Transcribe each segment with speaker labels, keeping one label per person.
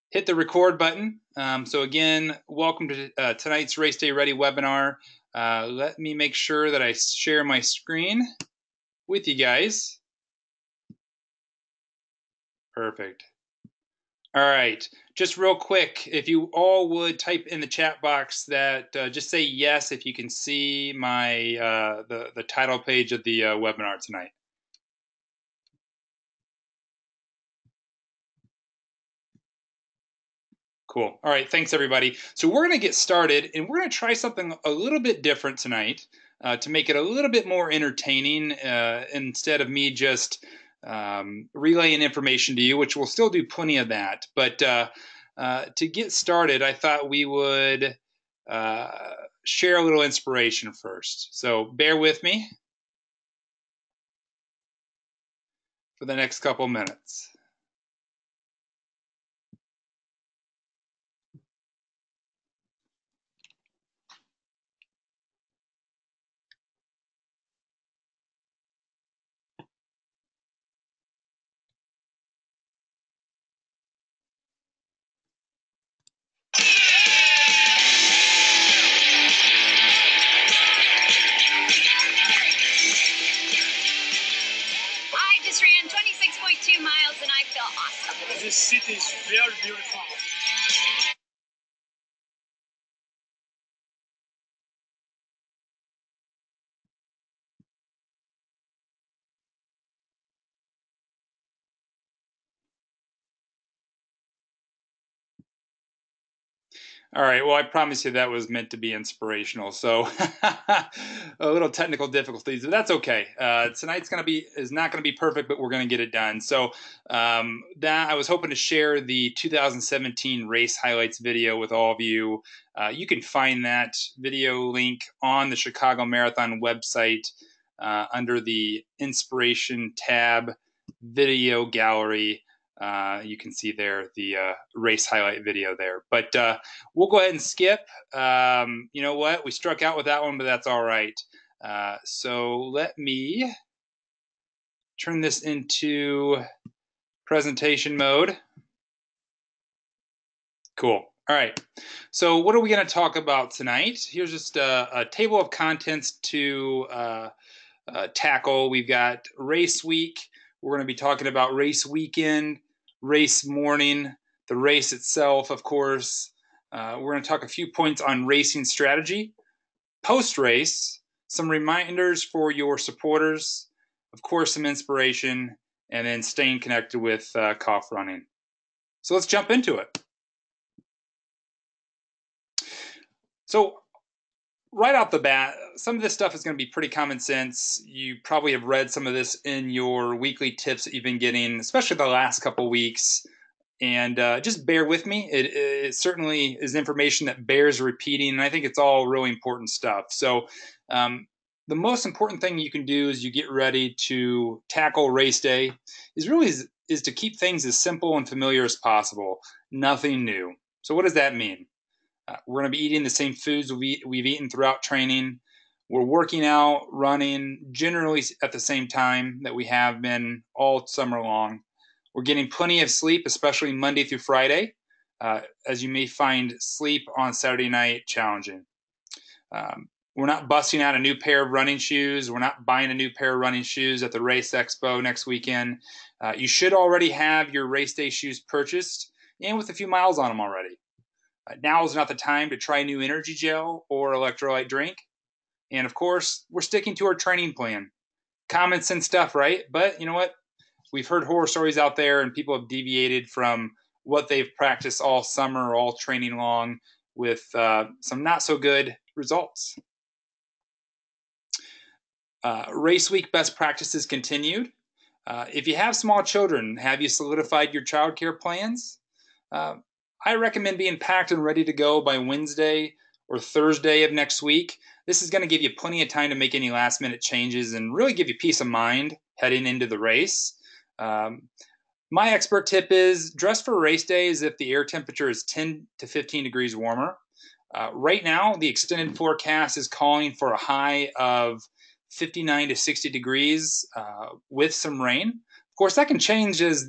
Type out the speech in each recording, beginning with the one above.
Speaker 1: hit the record button. So again, welcome to tonight's Race Day Ready webinar. Let me make sure that I share my screen with you guys. Perfect. All right, just real quick, if you all would type in the chat box that just say yes if you can see my the title page of the webinar tonight. Cool. All right, thanks everybody. So we're going to get started, and we're going to try something a little bit different tonight to make it a little bit more entertaining instead of me just relaying information to you, which we'll still do plenty of that. But to get started, I thought we would share a little inspiration first. So bear with me for the next couple minutes.
Speaker 2: I just ran 26.2 miles and I feel awesome.
Speaker 3: This city is very beautiful.
Speaker 1: All right, well, I promise you that was meant to be inspirational. So a little technical difficulties, but that's okay. Tonight's is not gonna be perfect, but we're gonna get it done. So that I was hoping to share the 2017 race highlights video with all of you. You can find that video link on the Chicago Marathon website under the Inspiration tab, video gallery. You can see there the race highlight video there. But we'll go ahead and skip. You know what? We struck out with that one, but that's all right. So let me turn this into presentation mode. Cool. All right. So what are we going to talk about tonight? Here's just a table of contents to tackle. We've got race week. We're going to be talking about race weekend, race morning, the race itself, of course. We're going to talk a few points on racing strategy, post-race, some reminders for your supporters, of course, some inspiration, and then staying connected with Kopf Running. So let's jump into it. So right off the bat, some of this stuff is going to be pretty common sense. You probably have read some of this in your weekly tips that you've been getting, especially the last couple of weeks. And just bear with me. It certainly is information that bears repeating, and I think it's all really important stuff. So the most important thing you can do as you get ready to tackle race day is to keep things as simple and familiar as possible. Nothing new. So what does that mean? We're going to be eating the same foods we've eaten throughout training. We're working out, running, generally at the same time that we have been all summer long. We're getting plenty of sleep, especially Monday through Friday, as you may find sleep on Saturday night challenging. We're not busting out a new pair of running shoes. We're not buying a new pair of running shoes at the Race Expo next weekend. You should already have your race day shoes purchased and with a few miles on them already. Now is not the time to try a new energy gel or electrolyte drink. And of course, we're sticking to our training plan. Common sense stuff, right? But you know what? We've heard horror stories out there and people have deviated from what they've practiced all summer or all training long with some not so good results. Race week best practices continued. If you have small children, have you solidified your childcare plans? I recommend being packed and ready to go by Wednesday or Thursday of next week. This is going to give you plenty of time to make any last minute changes and really give you peace of mind heading into the race. My expert tip is dress for race day as if the air temperature is 10 to 15 degrees warmer. Right now, the extended forecast is calling for a high of 59 to 60 degrees with some rain. Of course, that can change as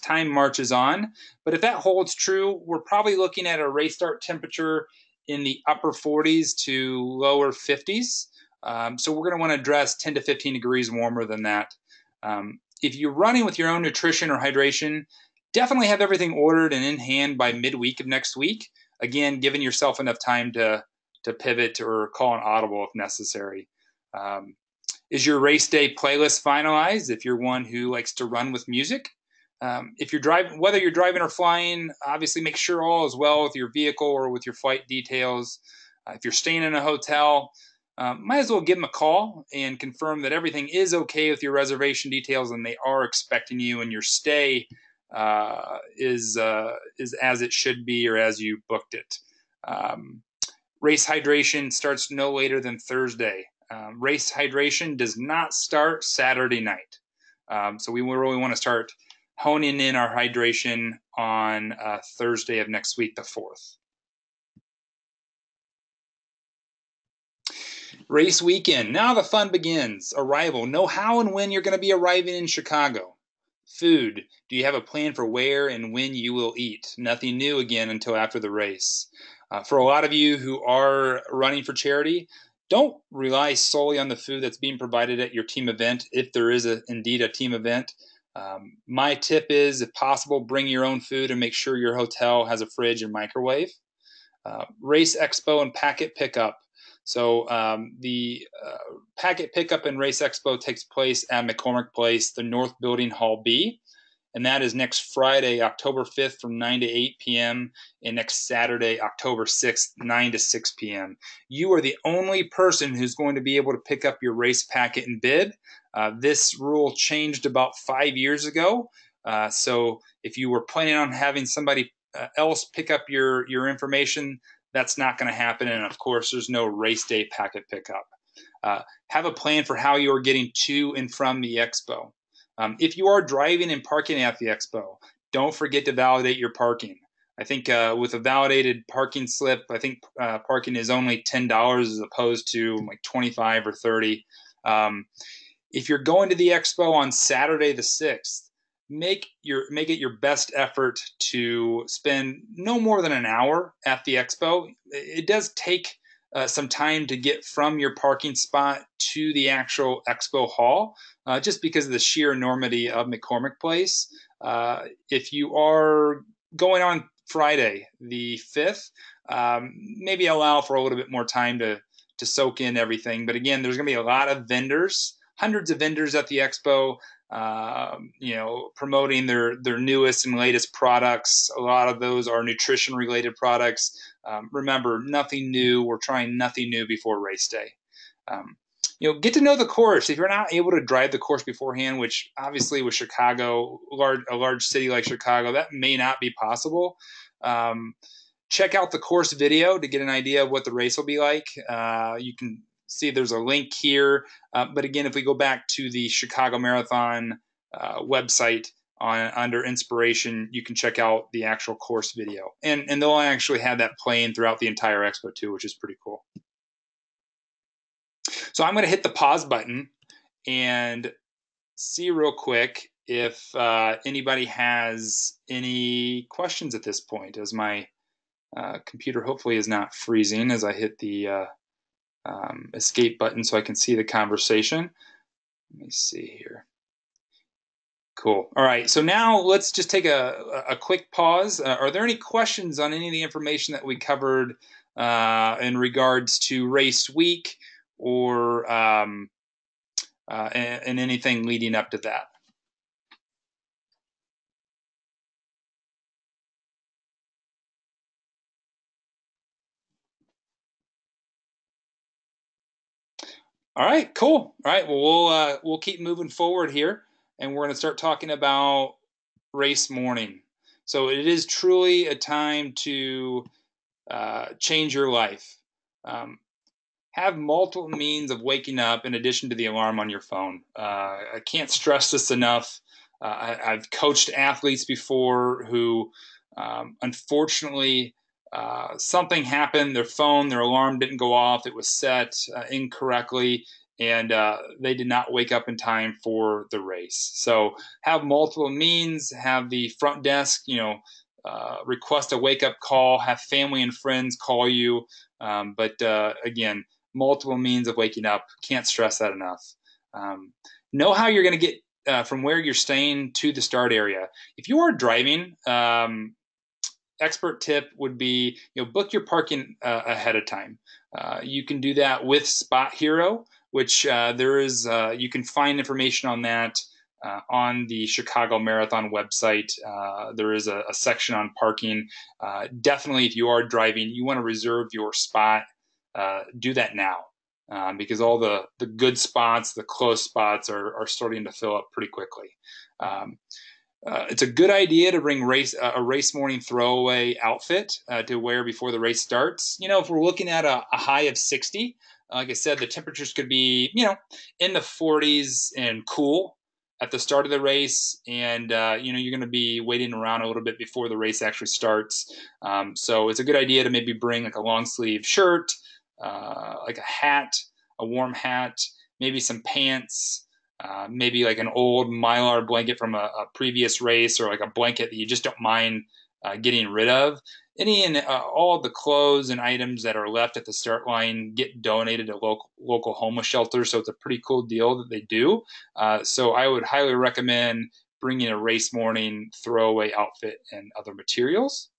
Speaker 1: time marches on, but if that holds true, we're probably looking at a race start temperature in the upper 40s to lower 50s. So we're going to want to dress 10 to 15 degrees warmer than that. If you're running with your own nutrition or hydration, definitely have everything ordered and in hand by midweek of next week. Again, giving yourself enough time to pivot or call an audible if necessary. Is your race day playlist finalized? If you're one who likes to run with music, if you're driving, whether you're driving or flying, obviously make sure all is well with your vehicle or with your flight details. If you're staying in a hotel, might as well give them a call and confirm that everything is okay with your reservation details and they are expecting you and your stay is as it should be or as you booked it. Race hydration starts no later than Thursday. Race hydration does not start Saturday night. So we really want to start honing in our hydration on Thursday of next week, the 4th. Race weekend. Now the fun begins. Arrival. Know how and when you're going to be arriving in Chicago. Food. Do you have a plan for where and when you will eat? Nothing new again until after the race. For a lot of you who are running for charity, don't rely solely on the food that's being provided at your team event, if there is indeed a team event. My tip is, if possible, bring your own food and make sure your hotel has a fridge and microwave. Race Expo and packet pickup. So the packet pickup and Race Expo takes place at McCormick Place, the North Building Hall B. And that is next Friday, October 5th from 9 to 8 p.m. and next Saturday, October 6th, 9 to 6 p.m. You are the only person who's going to be able to pick up your race packet and bib. This rule changed about 5 years ago. So if you were planning on having somebody else pick up your information, that's not going to happen. And of course, there's no race day packet pickup. Have a plan for how you are getting to and from the expo. If you are driving and parking at the expo, don't forget to validate your parking. I think with a validated parking slip, I think parking is only $10 as opposed to like $25 or $30. If you're going to the expo on Saturday the 6th, make it your best effort to spend no more than an hour at the expo. It does take some time to get from your parking spot to the actual expo hall, just because of the sheer enormity of McCormick Place. If you are going on Friday the 5th, maybe allow for a little bit more time to soak in everything. But again, there's going to be a lot of vendors, hundreds of vendors at the expo, promoting their newest and latest products. A lot of those are nutrition related products. Remember, nothing new. We're trying nothing new before race day. Get to know the course. If you're not able to drive the course beforehand, which obviously with Chicago, a large city like Chicago, that may not be possible. Check out the course video to get an idea of what the race will be like. You can see there's a link here. But again, if we go back to the Chicago Marathon website under inspiration, you can check out the actual course video. And they'll actually have that playing throughout the entire expo too, which is pretty cool. So I'm going to hit the pause button and see real quick if anybody has any questions at this point, as my computer hopefully is not freezing as I hit the escape button so I can see the conversation. Let me see here. Cool. All right. So now let's just take a quick pause. Are there any questions on any of the information that we covered in regards to race week or and anything leading up to that? All right, cool. All right, well, we'll keep moving forward here, and we're going to start talking about race morning. So it is truly a time to change your life. Have multiple means of waking up in addition to the alarm on your phone. I can't stress this enough. I've coached athletes before who, unfortunately, something happened. Their phone, their alarm didn't go off. It was set incorrectly. and they did not wake up in time for the race. So have multiple means, have the front desk, request a wake-up call, have family and friends call you. But again, multiple means of waking up. Can't stress that enough. Know how you're going to get from where you're staying to the start area. If you are driving, expert tip would be, book your parking ahead of time. You can do that with Spot Hero, which there is, you can find information on that on the Chicago Marathon website. There is a section on parking. Definitely, if you are driving, you want to reserve your spot. Do that now. Because all the good spots, the close spots are starting to fill up pretty quickly. It's a good idea to bring a race morning throwaway outfit to wear before the race starts. If we're looking at a high of 60, like I said, the temperatures could be, in the 40s and cool at the start of the race. And, you're going to be waiting around a little bit before the race actually starts. So it's a good idea to maybe bring like a long sleeve shirt, like a hat, a warm hat, maybe some pants, maybe like an old Mylar blanket from a previous race, or like a blanket that you just don't mind getting rid of. Any and all the clothes and items that are left at the start line get donated to local homeless shelters. So it's a pretty cool deal that they do. So I would highly recommend bringing a race morning throwaway outfit and other materials.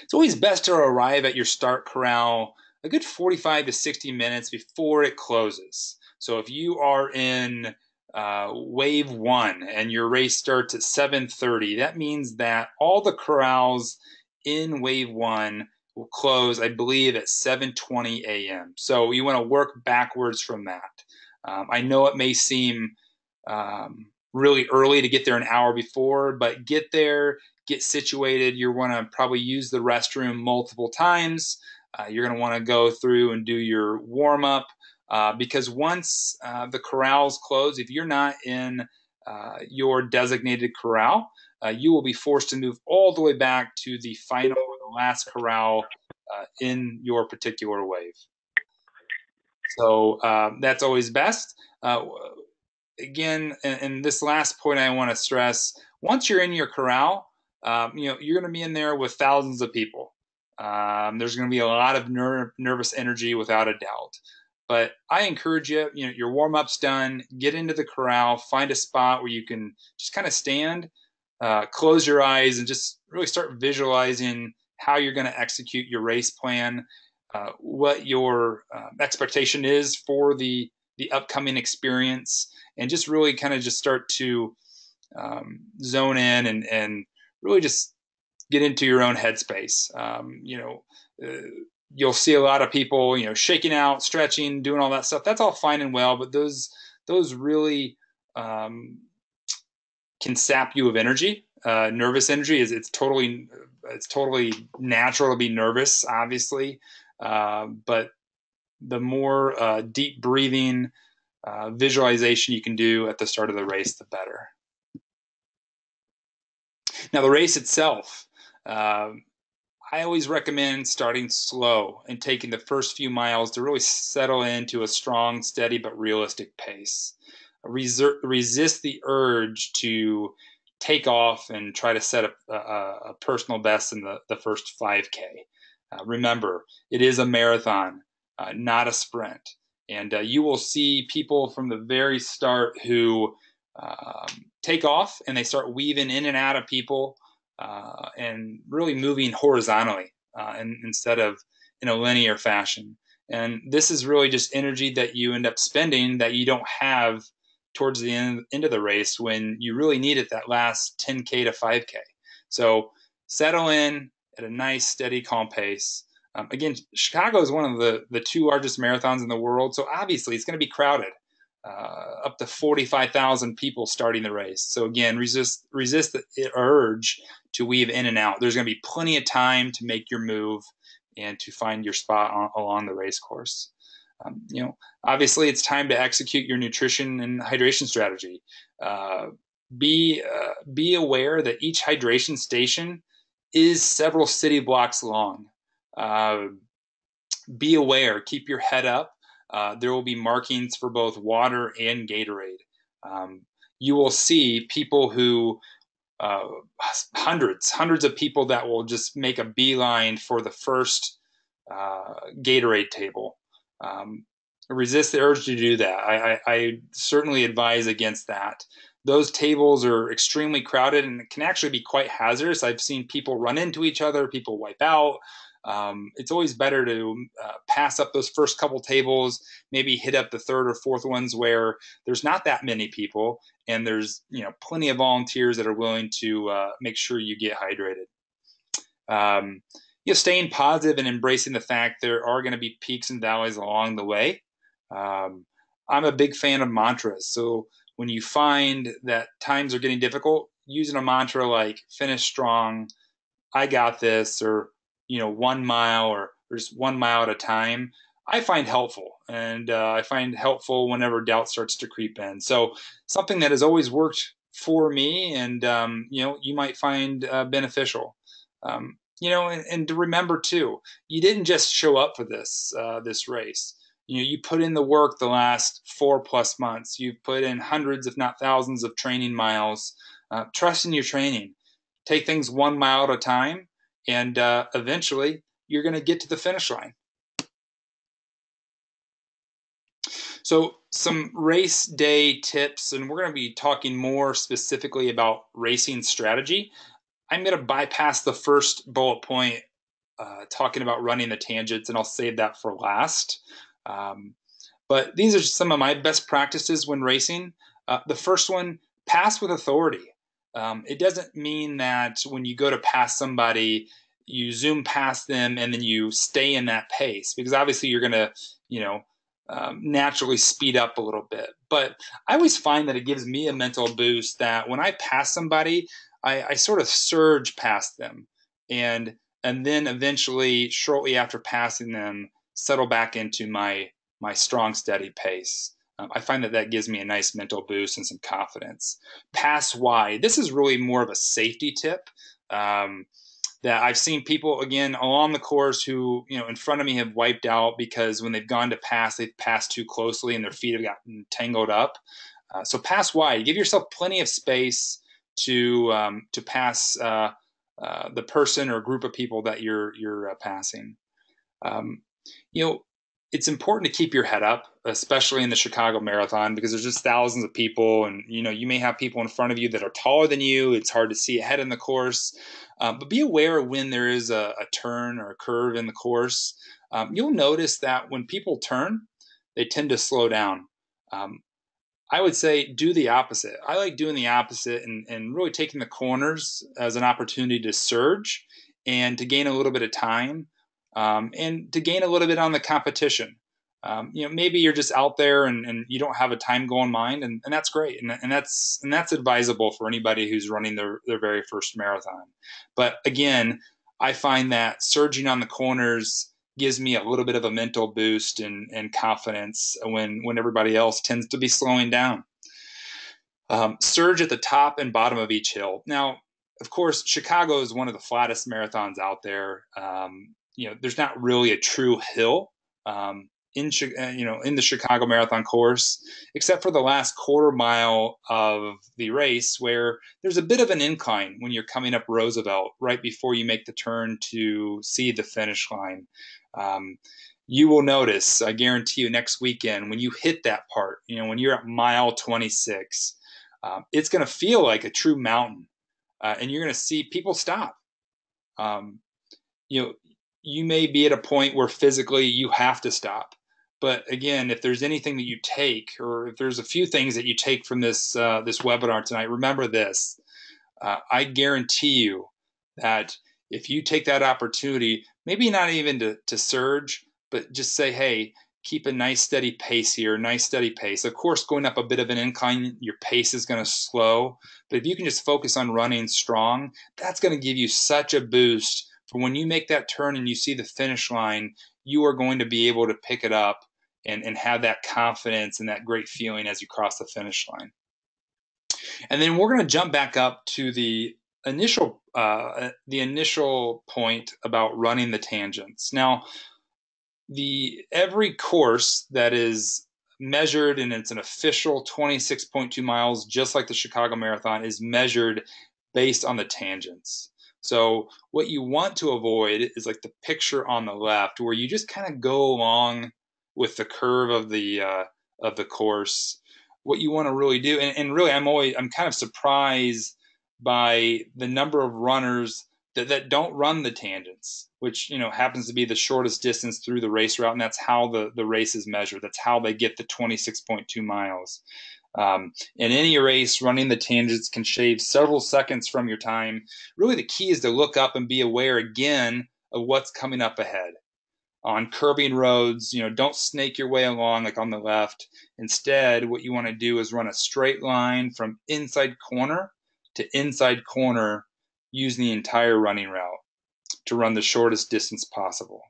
Speaker 1: It's always best to arrive at your start corral a good 45 to 60 minutes before it closes. So if you are in wave 1 and your race starts at 7:30, that means that all the corrals in wave 1 will close, I believe, at 7:20 a.m. So you want to work backwards from that. I know it may seem really early to get there an hour before, but get there, get situated. You're going to probably use the restroom multiple times. You're going to want to go through and do your warm-up. Because once the corrals close, if you're not in your designated corral, you will be forced to move all the way back to the final or the last corral in your particular wave. So that's always best. Again, and this last point I want to stress, once you're in your corral, you're going to be in there with thousands of people. There's going to be a lot of nervous energy without a doubt. But I encourage you, your warm-up's done, get into the corral, find a spot where you can just kind of stand, close your eyes, and just really start visualizing how you're going to execute your race plan, what your expectation is for the upcoming experience, and just really kind of just start to zone in and really just get into your own headspace. You'll see a lot of people, shaking out, stretching, doing all that stuff. That's all fine and well, but those really can sap you of energy. Nervous energy it's totally natural to be nervous, obviously, but the more deep breathing, visualization you can do at the start of the race, the better. Now, the race itself. I always recommend starting slow and taking the first few miles to really settle into a strong, steady, but realistic pace. Resist the urge to take off and try to set a personal best in the first 5K. Remember, it is a marathon, not a sprint. And you will see people from the very start who take off and they start weaving in and out of people. And really moving horizontally instead of in a linear fashion. And this is really just energy that you end up spending that you don't have towards the end of the race when you really need it that last 10K to 5K. So settle in at a nice, steady, calm pace. Again, Chicago is one of the 2 largest marathons in the world, so obviously it's going to be crowded. Up to 45,000 people starting the race. So again, resist the urge to weave in and out. There's going to be plenty of time to make your move and to find your spot along the race course. Obviously it's time to execute your nutrition and hydration strategy. Be aware that each hydration station is several city blocks long. Be aware, keep your head up. there will be markings for both water and Gatorade. You will see people who uh, hundreds of people that will just make a beeline for the first Gatorade table. Resist the urge to do that. I certainly advise against that. Those tables are extremely crowded and can actually be quite hazardous. I've seen people run into each other, people wipe out. It's always better to pass up those first couple tables, maybe hit up the third or fourth ones where there's not that many people and there's plenty of volunteers that are willing to make sure you get hydrated. Staying positive and embracing the fact there are going to be peaks and valleys along the way. I'm a big fan of mantras. So when you find that times are getting difficult, using a mantra like finish strong, I got this, or 1 mile or just 1 mile at a time, I find helpful. And I find helpful whenever doubt starts to creep in. So something that has always worked for me and you might find beneficial. And to remember too, you didn't just show up for this race. You put in the work the last 4+ months. You've put in hundreds, if not thousands, of training miles. Trust in your training. Take things 1 mile at a time, and eventually you're going to get to the finish line. So some race day tips, and we're going to be talking more specifically about racing strategy. I'm going to bypass the first bullet point talking about running the tangents, and I'll save that for last. But these are some of my best practices when racing. The first one, pass with authority. It doesn't mean that when you go to pass somebody, you zoom past them and then you stay in that pace, because obviously you're going to, naturally speed up a little bit. But I always find that it gives me a mental boost that when I pass somebody, I sort of surge past them, and then eventually, shortly after passing them, settle back into my strong, steady pace. I find that gives me a nice mental boost and some confidence. Pass wide. This is really more of a safety tip that I've seen people, again, along the course who, in front of me have wiped out because when they've gone to pass, they've passed too closely and their feet have gotten tangled up. So pass wide. Give yourself plenty of space to pass the person or group of people that you're passing. It's important to keep your head up, especially in the Chicago Marathon, because there's just thousands of people, and you may have people in front of you that are taller than you. It's hard to see ahead in the course, but be aware when there is a turn or a curve in the course. You'll notice that when people turn, they tend to slow down. I would say do the opposite. I like doing the opposite and really taking the corners as an opportunity to surge and to gain a little bit of time. And to gain a little bit on the competition. Maybe you're just out there and you don't have a time goal in mind, and that's great. And that's advisable for anybody who's running their very first marathon. But again, I find that surging on the corners gives me a little bit of a mental boost and confidence when everybody else tends to be slowing down. Surge at the top and bottom of each hill. Now, of course, Chicago is one of the flattest marathons out there. There's not really a true hill in the Chicago Marathon course, except for the last quarter mile of the race, where there's a bit of an incline when you're coming up Roosevelt right before you make the turn to see the finish line. You will notice, I guarantee you, next weekend when you hit that part, when you're at mile 26, it's going to feel like a true mountain, and you're going to see people stop. You may be at a point where physically you have to stop. But again, if there's anything that you take, or if there's a few things that you take from this webinar tonight, remember this. I guarantee you that if you take that opportunity, maybe not even to surge, but just say, hey, keep a nice steady pace here, nice steady pace. Of course, going up a bit of an incline, your pace is going to slow. But if you can just focus on running strong, that's going to give you such a boost. For when you make that turn and you see the finish line, you are going to be able to pick it up and have that confidence and that great feeling as you cross the finish line. And then we're going to jump back up to the initial point about running the tangents. Now, every course that is measured, and it's an official 26.2 miles, just like the Chicago Marathon, is measured based on the tangents. So what you want to avoid is like the picture on the left, where you just kind of go along with the curve of the course. What you want to really do, and really, I'm kind of surprised by the number of runners that don't run the tangents, which happens to be the shortest distance through the race route, and that's how the race is measured. That's how they get the 26.2 miles. In any race, running the tangents can shave several seconds from your time. Really, the key is to look up and be aware again of what's coming up ahead. On curbing roads, don't snake your way along like on the left. Instead, what you want to do is run a straight line from inside corner to inside corner using the entire running route to run the shortest distance possible.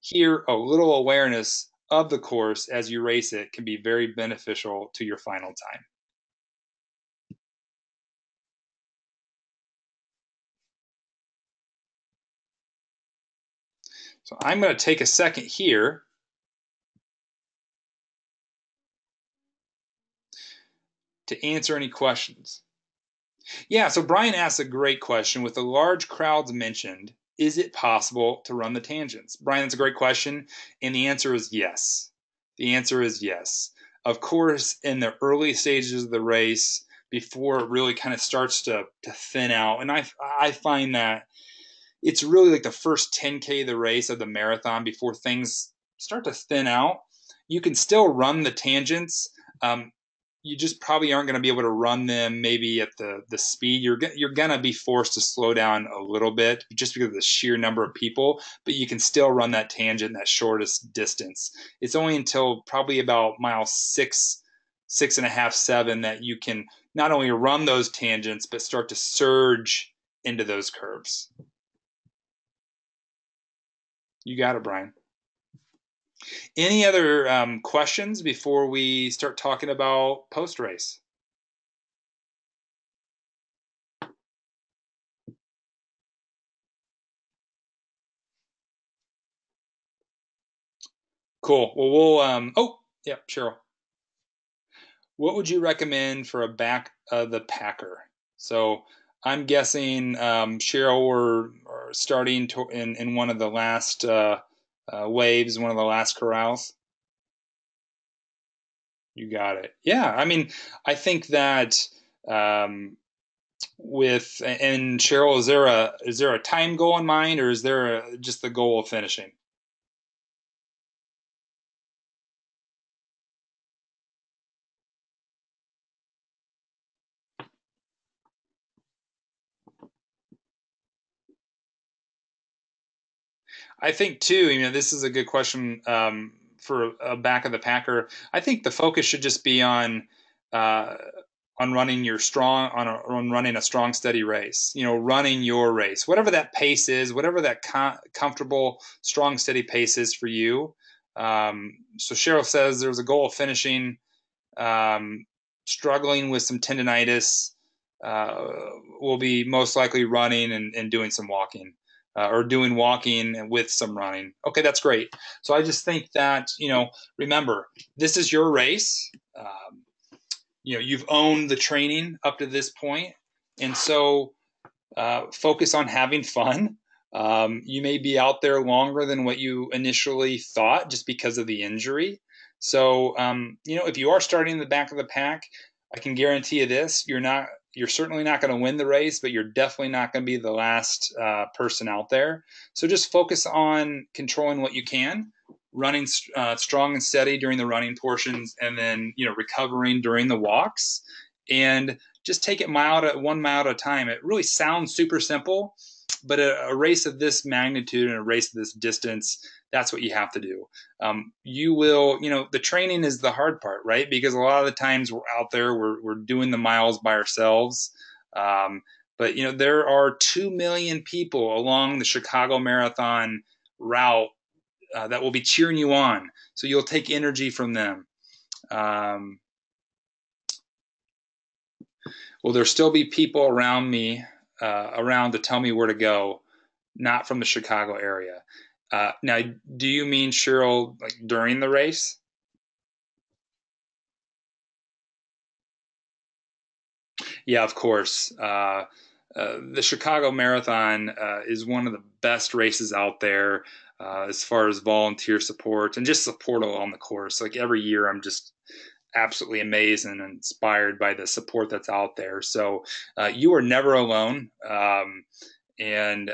Speaker 1: Here, a little awareness of the course as you race it can be very beneficial to your final time. So I'm going to take a second here to answer any questions. Yeah, so Brian asks a great question. With the large crowds mentioned, is it possible to run the tangents? Brian, that's a great question, and the answer is yes. The answer is yes. Of course, in the early stages of the race, before it really kind of starts to thin out, and I find that it's really like the first 10K of the race of the marathon before things start to thin out. You can still run the tangents. You just probably aren't going to be able to run them maybe at the speed. You're going to be forced to slow down a little bit just because of the sheer number of people, but you can still run that tangent, that shortest distance. It's only until probably about mile 6.5, 7 that you can not only run those tangents, but start to surge into those curves. You got it, Brian. Any other questions before we start talking about post-race? Cool. Well, oh, yeah, Cheryl. What would you recommend for a back of the packer? So I'm guessing Cheryl, we're starting in one of the last waves, one of the last corrals. You got it. Yeah, I mean, I think that and Cheryl, is there a time goal in mind, or is there just the goal of finishing? I think too, this is a good question for a back of the packer. I think the focus should just be uh, on running on running a strong, steady race. Running your race, whatever that pace is, whatever that comfortable, strong, steady pace is for you. So Cheryl says there's a goal of finishing. Struggling with some tendonitis, will be most likely running and doing some walking. Or doing walking with some running. Okay, that's great. So I just think that, remember, this is your race. You've owned the training up to this point. And so focus on having fun. You may be out there longer than what you initially thought just because of the injury. So, if you are starting in the back of the pack, I can guarantee you this: you're certainly not going to win the race, but you're definitely not going to be the last person out there. So just focus on controlling what you can, running strong and steady during the running portions, and then recovering during the walks, and just take it 1 mile at a time. It really sounds super simple, but a race of this magnitude and a race of this distance, that's what you have to do. You will, the training is the hard part, right? Because a lot of the times we're out there, we're doing the miles by ourselves. But there are 2 million people along the Chicago Marathon route that will be cheering you on. So you'll take energy from them. Will there still be people around me, around to tell me where to go, not from the Chicago area? Now, do you mean, Cheryl, like during the race? Yeah, of course. The Chicago Marathon is one of the best races out there as far as volunteer support and just support along the course. Like every year, I'm just absolutely amazed and inspired by the support that's out there. So you are never alone. And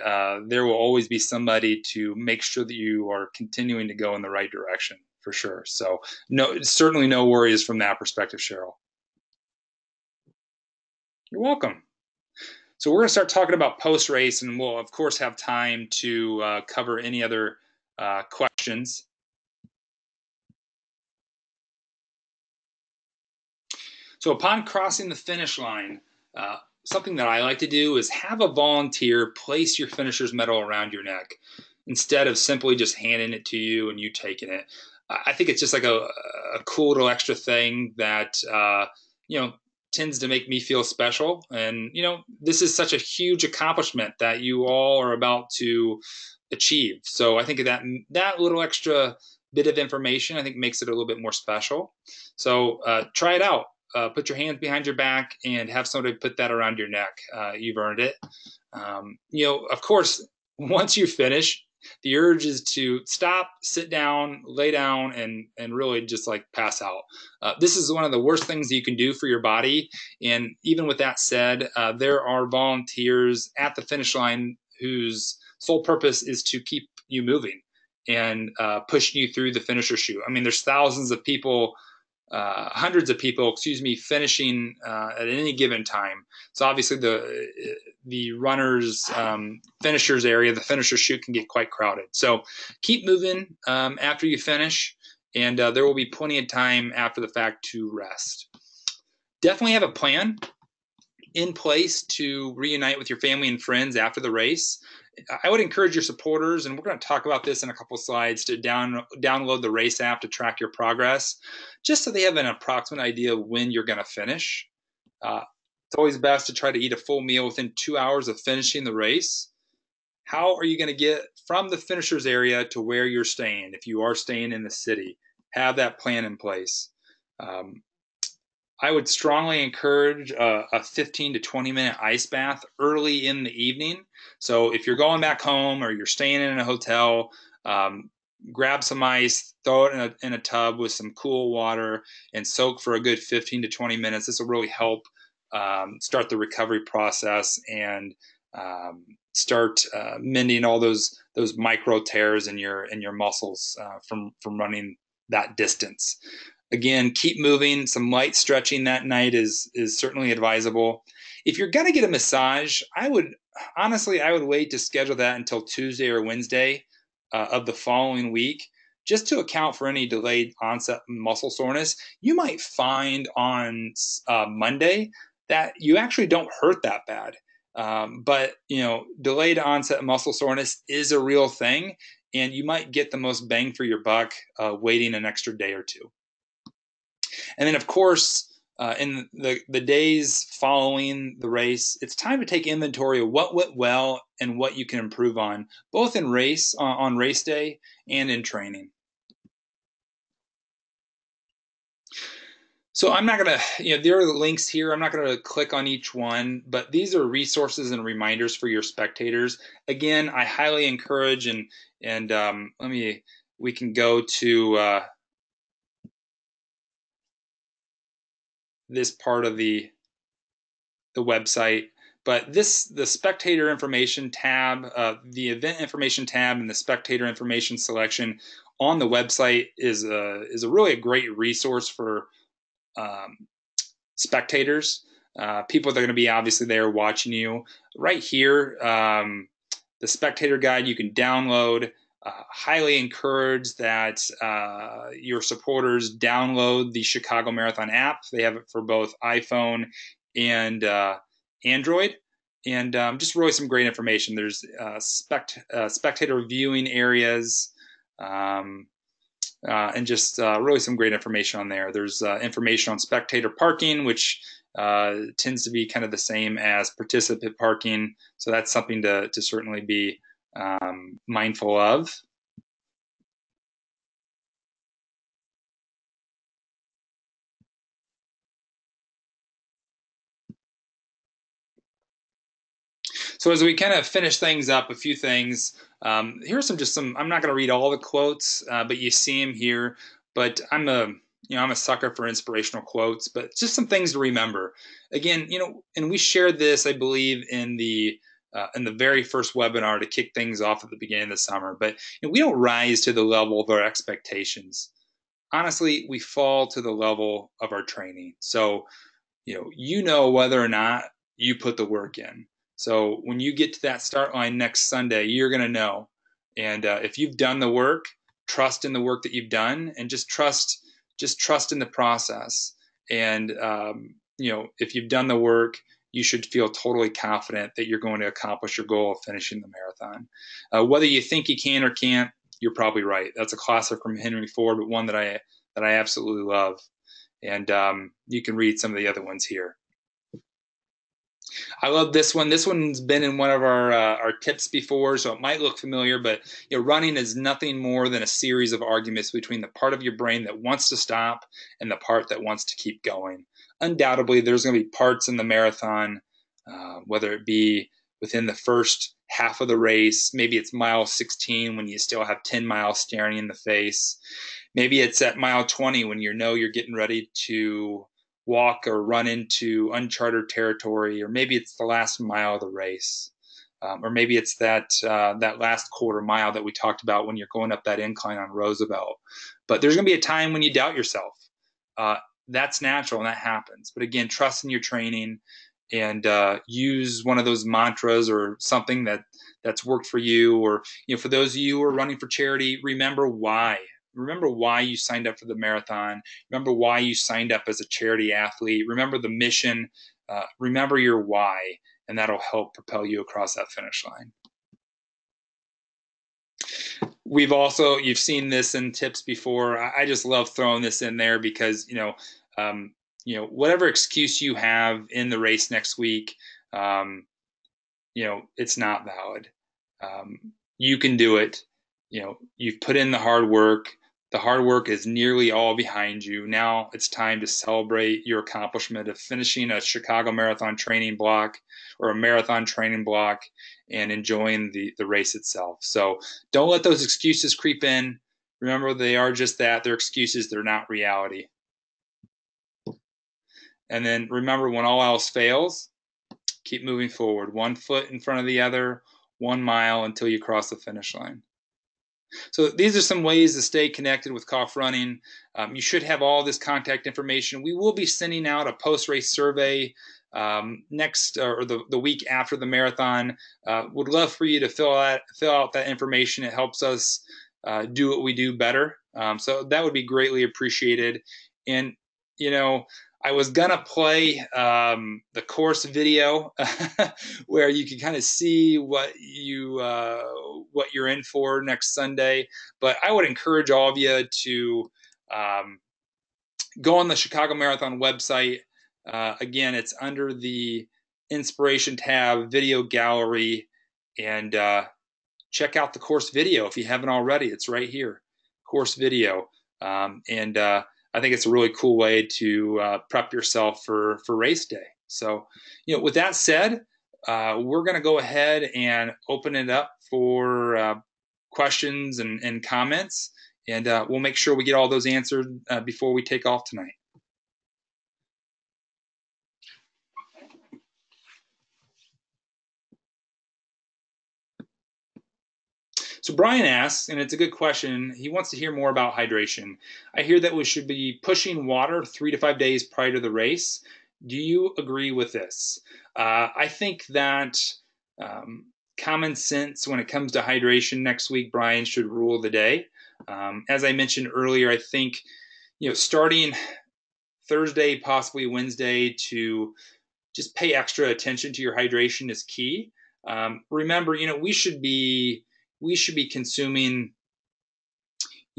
Speaker 1: there will always be somebody to make sure that you are continuing to go in the right direction for sure. So no, certainly no worries from that perspective, Cheryl. You're welcome. So we're going to start talking about post race, and we'll of course have time to cover any other questions. So upon crossing the finish line, something that I like to do is have a volunteer place your finisher's medal around your neck instead of simply just handing it to you and you taking it. I think it's just like a cool little extra thing that tends to make me feel special. And this is such a huge accomplishment that you all are about to achieve. So I think that little extra bit of information, I think, makes it a little bit more special. So try it out. Put your hands behind your back and have somebody put that around your neck. You've earned it. Of course, once you finish, the urge is to stop, sit down, lay down, and really just like pass out. This is one of the worst things that you can do for your body. And even with that said, there are volunteers at the finish line whose sole purpose is to keep you moving and pushing you through the finisher chute. I mean, there's thousands of people, hundreds of people, finishing at any given time. So obviously the runners finishers area, the finisher chute, can get quite crowded. So keep moving after you finish, and there will be plenty of time after the fact to rest. Definitely have a plan in place to reunite with your family and friends after the race. I would encourage your supporters, and we're going to talk about this in a couple of slides, to download the race app to track your progress, just so they have an approximate idea of when you're going to finish. It's always best to try to eat a full meal within 2 hours of finishing the race. How are you going to get from the finishers area to where you're staying? If you are staying in the city, have that plan in place. I would strongly encourage a 15 to 20-minute ice bath early in the evening. So if you're going back home or you're staying in a hotel, grab some ice, throw it in a tub with some cool water, and soak for a good 15 to 20 minutes. This will really help start the recovery process and start mending all those micro tears in your muscles from running that distance. Again, keep moving. Some light stretching that night is certainly advisable. If you're going to get a massage, I would wait to schedule that until Tuesday or Wednesday of the following week, just to account for any delayed onset muscle soreness. You might find on Monday that you actually don't hurt that bad. But delayed onset muscle soreness is a real thing, and you might get the most bang for your buck waiting an extra day or two. And then, of course, in the days following the race, it's time to take inventory of what went well and what you can improve on, both in race on race day and in training. So I'm not going to, there are links here. I'm not going to click on each one, but these are resources and reminders for your spectators. Again, I highly encourage, and we can go to this part of the website, but the spectator information tab, the event information tab, and the spectator information selection on the website is really a great resource for spectators, people that are going to be obviously there watching you. Right here, the spectator guide you can download. Highly encourage that your supporters download the Chicago Marathon app. They have it for both iPhone and Android, and just really some great information. There's spectator viewing areas, and just really some great information on there. There's information on spectator parking, which tends to be kind of the same as participant parking. So that's something to certainly be mindful of. So as we kind of finish things up, a few things. Here's some. I'm not going to read all the quotes, but you see them here. But I'm a sucker for inspirational quotes. But just some things to remember. Again, and we shared this, I believe, in the very first webinar to kick things off at the beginning of the summer. But we don't rise to the level of our expectations. Honestly, we fall to the level of our training. So whether or not you put the work in. So when you get to that start line next Sunday, you're going to know. And if you've done the work, trust in the work that you've done, and just trust in the process. And if you've done the work, you should feel totally confident that you're going to accomplish your goal of finishing the marathon. Whether you think you can or can't, you're probably right. That's a classic from Henry Ford, but one that I absolutely love. And you can read some of the other ones here. I love this one. This one's been in one of our tips before, so it might look familiar, but running is nothing more than a series of arguments between the part of your brain that wants to stop and the part that wants to keep going. Undoubtedly, there's going to be parts in the marathon, whether it be within the first half of the race, maybe it's mile 16 when you still have 10 miles staring in the face. Maybe it's at mile 20 when you're getting ready to walk or run into uncharted territory, or maybe it's the last mile of the race, or maybe it's that last quarter mile that we talked about when you're going up that incline on Roosevelt. But there's going to be a time when you doubt yourself. That's natural and that happens. But again, trust in your training and use one of those mantras or something that's worked for you. Or for those of you who are running for charity, remember why. Remember why you signed up for the marathon. Remember why you signed up as a charity athlete. Remember the mission. Remember your why, and that'll help propel you across that finish line. You've seen this in tips before. I just love throwing this in there because, whatever excuse you have in the race next week, it's not valid. You can do it. You've put in the hard work. The hard work is nearly all behind you. Now it's time to celebrate your accomplishment of finishing a Chicago Marathon training block or a marathon training block and enjoying the race itself. So don't let those excuses creep in. Remember, they are just that. They're excuses. They're not reality. And then remember, when all else fails, keep moving forward. 1 foot in front of the other, 1 mile until you cross the finish line. So these are some ways to stay connected with Kopf Running. You should have all this contact information. We will be sending out a post-race survey next or the week after the marathon. Would love for you to fill out that information. It helps us do what we do better. So that would be greatly appreciated. And I was gonna play the course video where you can kind of see what you're in for next Sunday. But I would encourage all of you to go on the Chicago Marathon website. Again, it's under the Inspiration tab, Video Gallery, and check out the course video if you haven't already. It's right here, course video, and I think it's a really cool way to prep yourself for race day. So, with that said, we're going to go ahead and open it up for questions and comments, and we'll make sure we get all those answered before we take off tonight. So Brian asks, and it's a good question, he wants to hear more about hydration. I hear that we should be pushing water 3 to 5 days prior to the race. Do you agree with this? I think that common sense when it comes to hydration next week, Brian, should rule the day. As I mentioned earlier, I think starting Thursday, possibly Wednesday, to just pay extra attention to your hydration is key. Remember, we should be consuming,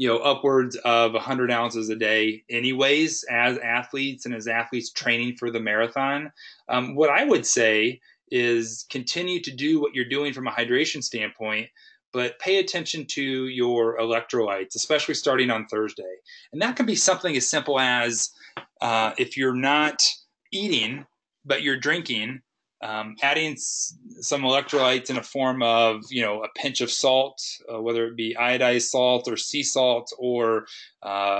Speaker 1: upwards of 100 ounces a day anyways, as athletes and as athletes training for the marathon. What I would say is continue to do what you're doing from a hydration standpoint, but pay attention to your electrolytes, especially starting on Thursday. And that can be something as simple as if you're not eating, but you're drinking Adding some electrolytes in a form of, a pinch of salt, whether it be iodized salt or sea salt, or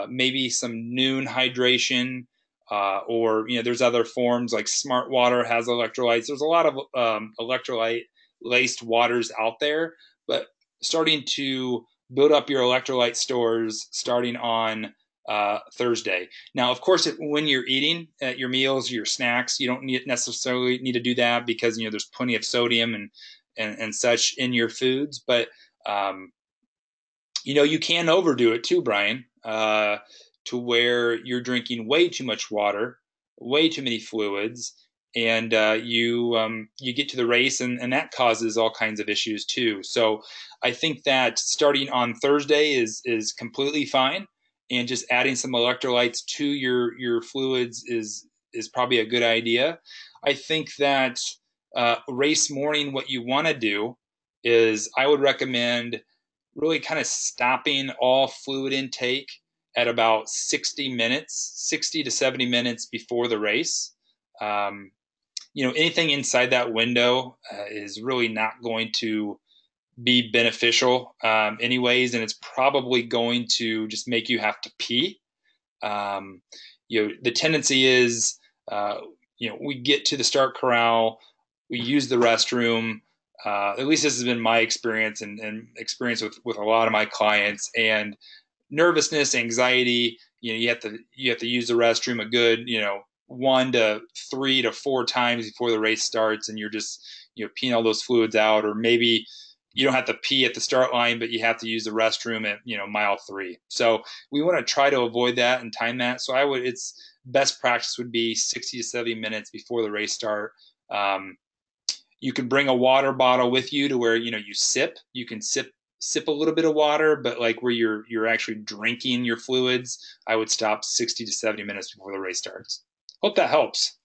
Speaker 1: maybe some Noon hydration, or there's other forms like Smart Water has electrolytes. There's a lot of electrolyte laced waters out there, but starting to build up your electrolyte stores starting on Thursday. Now, of course, when you're eating at your meals, your snacks, you don't necessarily need to do that because there's plenty of sodium and such in your foods. But you can overdo it too, Brian, to where you're drinking way too much water, way too many fluids, and you get to the race, and that causes all kinds of issues too. So I think that starting on Thursday is completely fine, and just adding some electrolytes to your fluids is probably a good idea. I think that race morning, what you want to do is I would recommend really kind of stopping all fluid intake at about 60 to 70 minutes before the race. Anything inside that window is really not going to be beneficial anyways, and it's probably going to just make you have to pee. The tendency is, we get to the start corral, we use the restroom. At least this has been my experience and experience with a lot of my clients. And nervousness, anxiety, you have to use the restroom a good 1 to 3 to 4 times before the race starts, and you're just peeing all those fluids out. Or maybe you don't have to pee at the start line, but you have to use the restroom at mile 3. So we want to try to avoid that and time that. So it's best practice would be 60 to 70 minutes before the race start. You can bring a water bottle with you to where you sip. You can sip a little bit of water, but like where you're actually drinking your fluids, I would stop 60 to 70 minutes before the race starts. Hope that helps.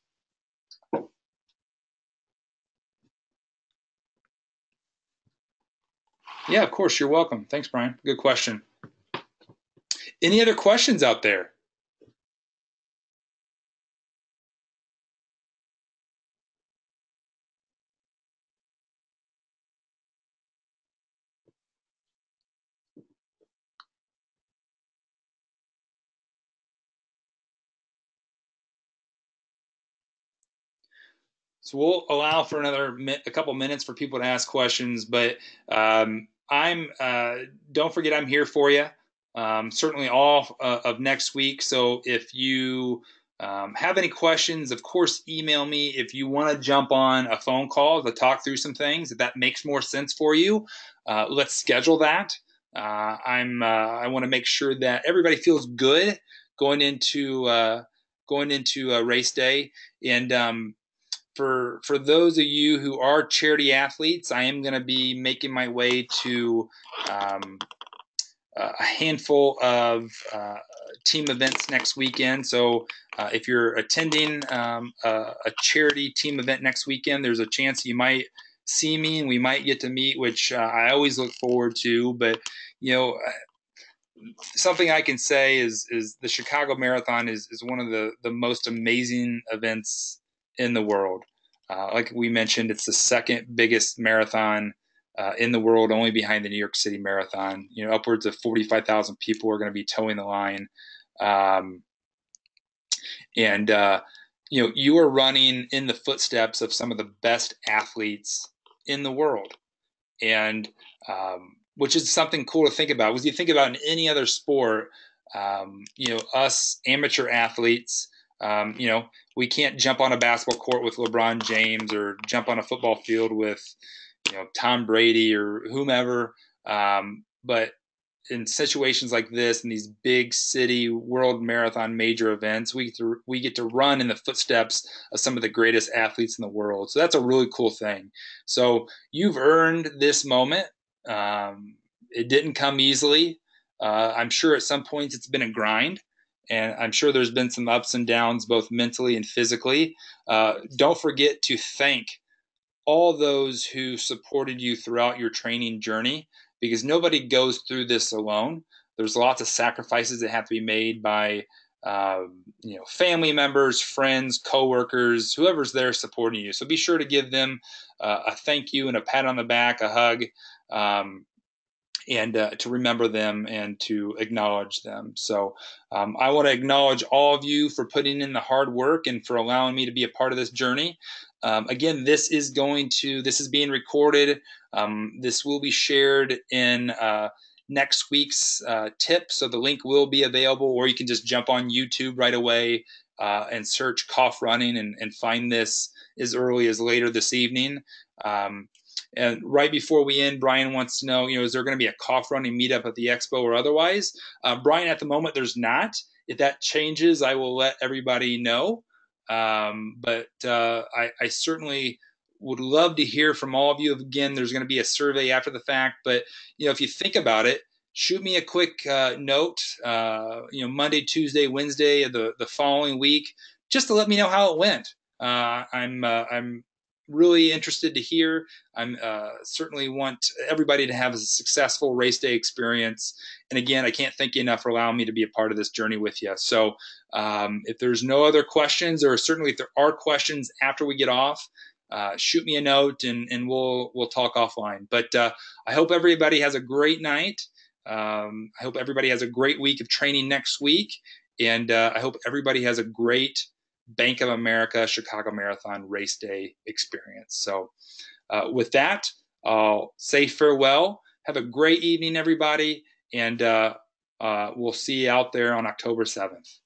Speaker 1: Yeah, of course. You're welcome. Thanks, Brian. Good question. Any other questions out there? So we'll allow for a couple minutes for people to ask questions, but don't forget I'm here for you. Certainly all of next week. So if you have any questions, of course, email me. If you want to jump on a phone call to talk through some things, if that makes more sense for you, let's schedule that. I want to make sure that everybody feels good going into race day. And for those of you who are charity athletes, I am going to be making my way to a handful of team events next weekend. So if you're attending a charity team event next weekend, there's a chance you might see me and we might get to meet, which I always look forward to. But something I can say is the Chicago Marathon is one of the most amazing events in the world. Like we mentioned, it's the second biggest marathon in the world, only behind the New York City Marathon. Upwards of 45,000 people are going to be towing the line. And you are running in the footsteps of some of the best athletes in the world. And which is something cool to think about. Because you think about in any other sport, us amateur athletes, we can't jump on a basketball court with LeBron James or jump on a football field with, Tom Brady or whomever. But in situations like this, in these big city world marathon major events, we get to run in the footsteps of some of the greatest athletes in the world. So that's a really cool thing. So you've earned this moment. It didn't come easily. I'm sure at some points it's been a grind, and I'm sure there's been some ups and downs, both mentally and physically. Don't forget to thank all those who supported you throughout your training journey, because nobody goes through this alone. There's lots of sacrifices that have to be made by family members, friends, coworkers, whoever's there supporting you. So be sure to give them a thank you and a pat on the back, a hug, and to remember them and to acknowledge them. So I want to acknowledge all of you for putting in the hard work and for allowing me to be a part of this journey. Again, this is being recorded. This will be shared in next week's tip. So the link will be available, or you can just jump on YouTube right away and search Kopf Running and find this as early as later this evening. And right before we end, Brian wants to know, is there going to be a Kopf Running meetup at the expo or otherwise? Brian, at the moment, there's not. If that changes, I will let everybody know. But I certainly would love to hear from all of you. Again, there's going to be a survey after the fact, but if you think about it, shoot me a quick note, Monday, Tuesday, Wednesday of the following week, just to let me know how it went. I'm really interested to hear. I'm certainly want everybody to have a successful race day experience. And again, I can't thank you enough for allowing me to be a part of this journey with you. So if there's no other questions, or certainly if there are questions after we get off, shoot me a note and we'll talk offline. But I hope everybody has a great night. I hope everybody has a great week of training next week. And I hope everybody has a great Bank of America Chicago Marathon race day experience. So with that, I'll say farewell. Have a great evening, everybody. And we'll see you out there on October 7th.